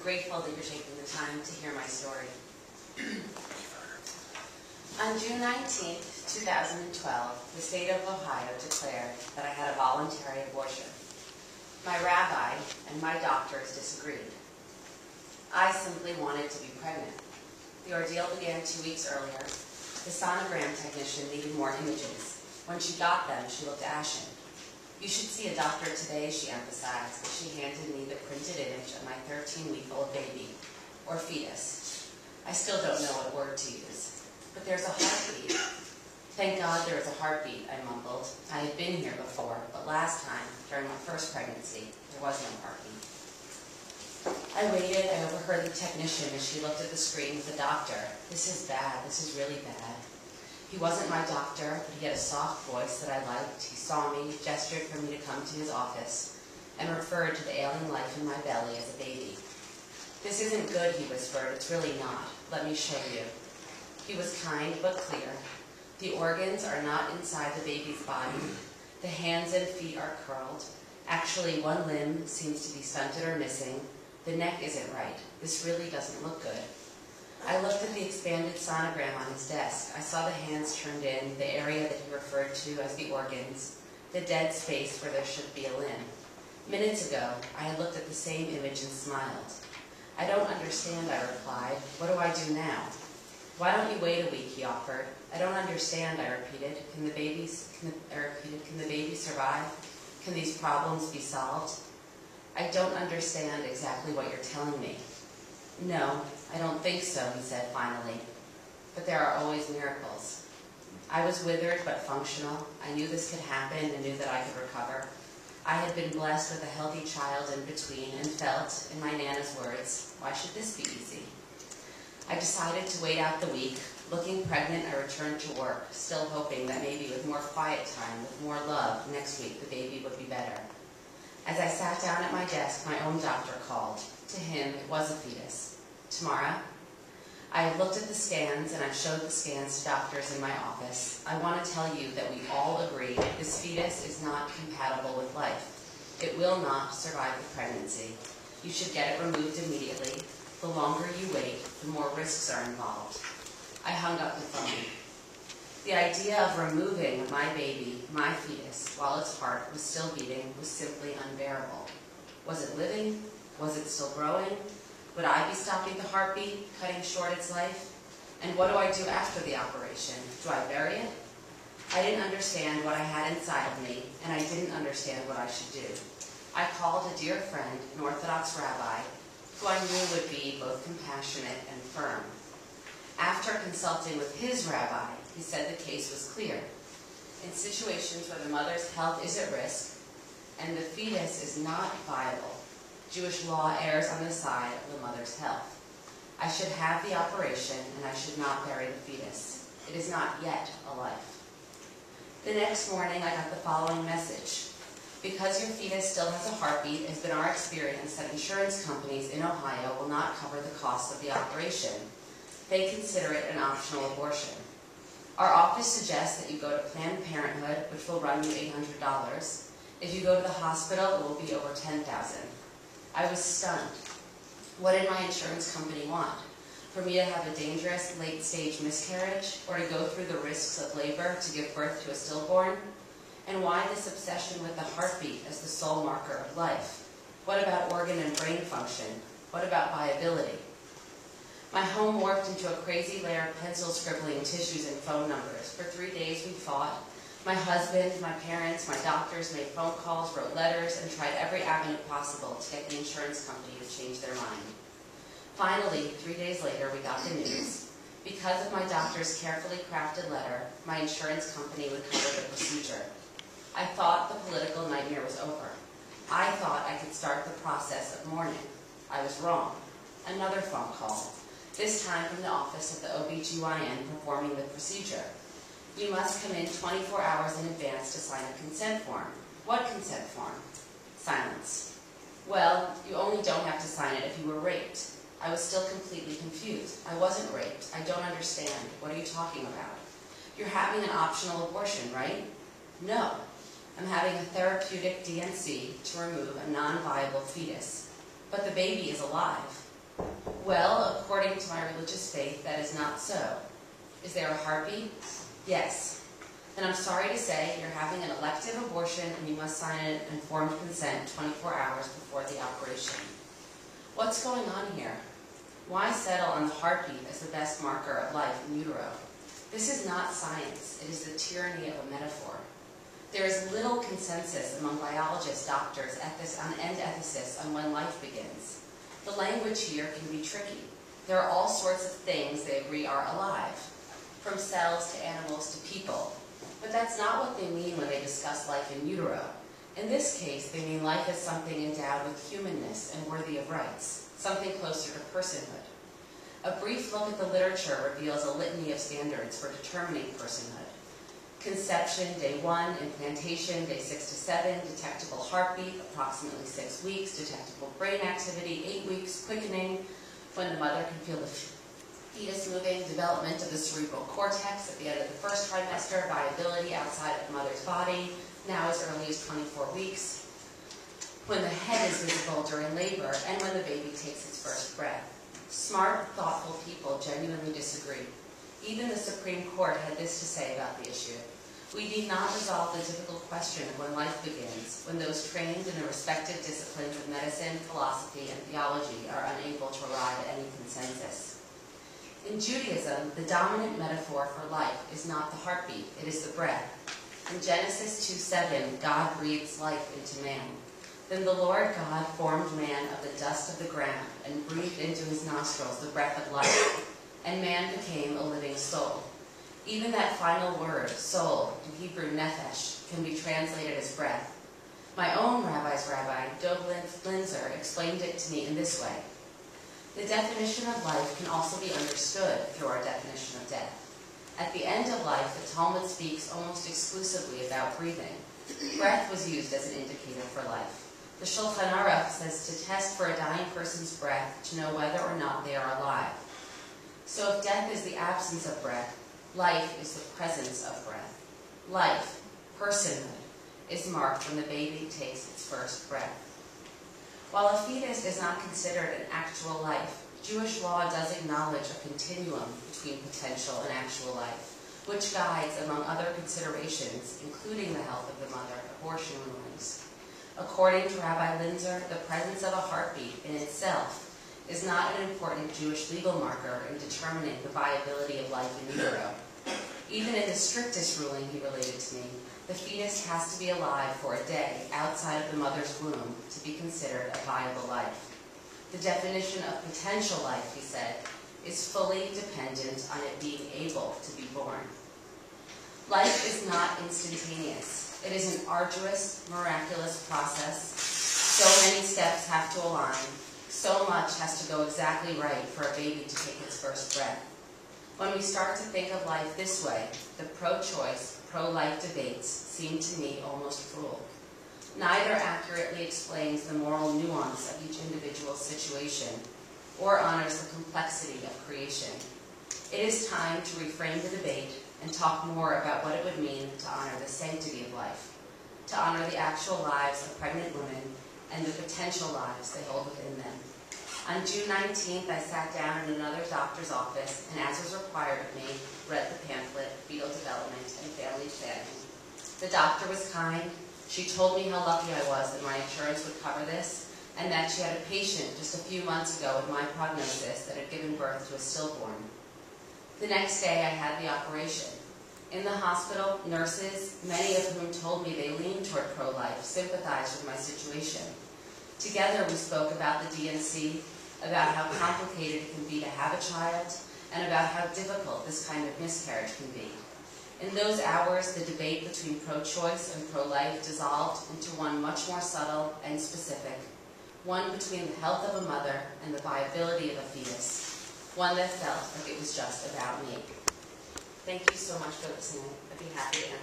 grateful that you're taking the time to hear my story. On June 19, 2012, the state of Ohio declared that I had a voluntary abortion. My rabbi and my doctors disagreed. I simply wanted to be pregnant. The ordeal began 2 weeks earlier. The sonogram technician needed more images. When she got them, she looked ashen. "You should see a doctor today," she emphasized, as she handed me the printed image of my 13-week-old baby, or fetus. I still don't know what word to use. "But there's a heartbeat." "Thank God there is a heartbeat," I mumbled. I had been here before, but last time, during my first pregnancy, there was no heartbeat. I waited. I overheard the technician as she looked at the screen with the doctor. "This is bad. This is really bad." He wasn't my doctor, but he had a soft voice that I liked. He saw me, gestured for me to come to his office, and referred to the ailing life in my belly as a baby. "This isn't good," he whispered. "It's really not. Let me show you." He was kind but clear. The organs are not inside the baby's body. The hands and feet are curled. Actually, one limb seems to be stunted or missing. The neck isn't right. This really doesn't look good. I looked at the expanded sonogram on his desk. I saw the hands turned in, the area that he referred to as the organs, the dead space where there should be a limb. Minutes ago, I had looked at the same image and smiled. "I don't understand," I replied. "What do I do now?" "Why don't you wait a week?" he offered. "I don't understand," I repeated. Can the baby survive? Can these problems be solved?" "I don't understand exactly what you're telling me." "No, I don't think so," he said finally. "But there are always miracles." I was withered but functional. I knew this could happen and knew that I could recover. I had been blessed with a healthy child in between and felt, in my Nana's words, "Why should this be easy?" I decided to wait out the week. Looking pregnant, I returned to work, still hoping that maybe with more quiet time, with more love, next week the baby would be better. As I sat down at my desk, my own doctor called. To him, it was a fetus. "Tamara?" I had looked at the scans, and I showed the scans to doctors in my office. "I want to tell you that we all agree this fetus is not compatible with life. It will not survive the pregnancy. You should get it removed immediately. The longer you wait, the more risks are involved." I hung up the phone. The idea of removing my baby, my fetus, while its heart was still beating was simply unbearable. Was it living? Was it still growing? Would I be stopping the heartbeat, cutting short its life? And what do I do after the operation? Do I bury it? I didn't understand what I had inside of me, and I didn't understand what I should do. I called a dear friend, an Orthodox rabbi, who I knew would be both compassionate and firm. After consulting with his rabbi, he said the case was clear. In situations where the mother's health is at risk and the fetus is not viable, Jewish law errs on the side of the mother's health. I should have the operation, and I should not bury the fetus. It is not yet a life. The next morning, I got the following message. "Because your fetus still has a heartbeat, it has been our experience that insurance companies in Ohio will not cover the cost of the operation. They consider it an optional abortion. Our office suggests that you go to Planned Parenthood, which will run you $800. If you go to the hospital, it will be over $10,000. I was stunned. What did my insurance company want? For me to have a dangerous late-stage miscarriage, or to go through the risks of labor to give birth to a stillborn? And why this obsession with the heartbeat as the sole marker of life? What about organ and brain function? What about viability?" My home morphed into a crazy layer of pencil scribbling tissues and phone numbers. For 3 days we fought. My husband, my parents, my doctors made phone calls, wrote letters, and tried every avenue possible to get the insurance company to change their mind. Finally, 3 days later, we got the news. Because of my doctor's carefully crafted letter, my insurance company would cover the procedure. I thought the political nightmare was over. I thought I could start the process of mourning. I was wrong. Another phone call, this time from the office of the OB/GYN performing the procedure. "You must come in 24 hours in advance to sign a consent form." "What consent form?" Silence. "Well, you only don't have to sign it if you were raped." I was still completely confused. I wasn't raped. I don't understand. What are you talking about? "You're having an optional abortion, right?" "No. I'm having a therapeutic DNC to remove a non-viable fetus. But the baby is alive." Well, according to my religious faith, that is not so. Is there a heartbeat? Yes. Then I'm sorry to say you're having an elective abortion and you must sign an informed consent 24 hours before the operation. What's going on here? Why settle on the heartbeat as the best marker of life in utero? This is not science. It is the tyranny of a metaphor. There is little consensus among biologists, doctors, and ethicists on when life begins. The language here can be tricky. There are all sorts of things they agree are alive, from cells to animals to people. But that's not what they mean when they discuss life in utero. In this case, they mean life as something endowed with humanness and worthy of rights, something closer to personhood. A brief look at the literature reveals a litany of standards for determining personhood. Conception, day 1, implantation, day 6 to 7, detectable heartbeat, approximately 6 weeks, detectable brain activity, 8 weeks, quickening, when the mother can feel the fetus moving, development of the cerebral cortex at the end of the first trimester, viability outside of the mother's body, now as early as 24 weeks, when the head is visible during labor, and when the baby takes its first breath. Smart, thoughtful people genuinely disagree. Even the Supreme Court had this to say about the issue. We need not resolve the difficult question of when life begins, when those trained in the respective disciplines of medicine, philosophy, and theology are unable to arrive at any consensus. In Judaism, the dominant metaphor for life is not the heartbeat, it is the breath. In Genesis 2:7, God breathes life into man. Then the Lord God formed man of the dust of the ground and breathed into his nostrils the breath of life, and man became a living soul. Even that final word, soul, in Hebrew nephesh, can be translated as breath. My own rabbi's rabbi, Dov Linzer, explained it to me in this way. The definition of life can also be understood through our definition of death. At the end of life, the Talmud speaks almost exclusively about breathing. Breath was used as an indicator for life. The Shulchan Aruch says to test for a dying person's breath to know whether or not they are alive. So if death is the absence of breath, life is the presence of breath. Life, personhood, is marked when the baby takes its first breath. While a fetus is not considered an actual life, Jewish law does acknowledge a continuum between potential and actual life, which guides, among other considerations, including the health of the mother, abortion rulings. According to Rabbi Linzer, the presence of a heartbeat in itself is not an important Jewish legal marker in determining the viability of life in utero. Even in the strictest ruling he related to me, the fetus has to be alive for a day outside of the mother's womb to be considered a viable life. The definition of potential life, he said, is fully dependent on it being able to be born. Life is not instantaneous. It is an arduous, miraculous process. So many steps have to align. So much has to go exactly right for a baby to take its first breath. When we start to think of life this way, the pro-choice, pro-life debates seem to me almost cruel. Neither accurately explains the moral nuance of each individual situation or honors the complexity of creation. It is time to reframe the debate and talk more about what it would mean to honor the sanctity of life, to honor the actual lives of pregnant women and the potential lives they hold within them. On June 19th, I sat down in another doctor's office and, as was required of me, read the pamphlet, Fetal Development and Family Planning. The doctor was kind. She told me how lucky I was that my insurance would cover this, and that she had a patient just a few months ago with my prognosis that had given birth to a stillborn. The next day, I had the operation. In the hospital, nurses, many of whom told me they leaned toward pro-life, sympathized with my situation. Together, we spoke about the D&C, about how complicated it can be to have a child, and about how difficult this kind of miscarriage can be. In those hours, the debate between pro-choice and pro-life dissolved into one much more subtle and specific, one between the health of a mother and the viability of a fetus, one that felt like it was just about me. Thank you so much for listening. I'd be happy to answer.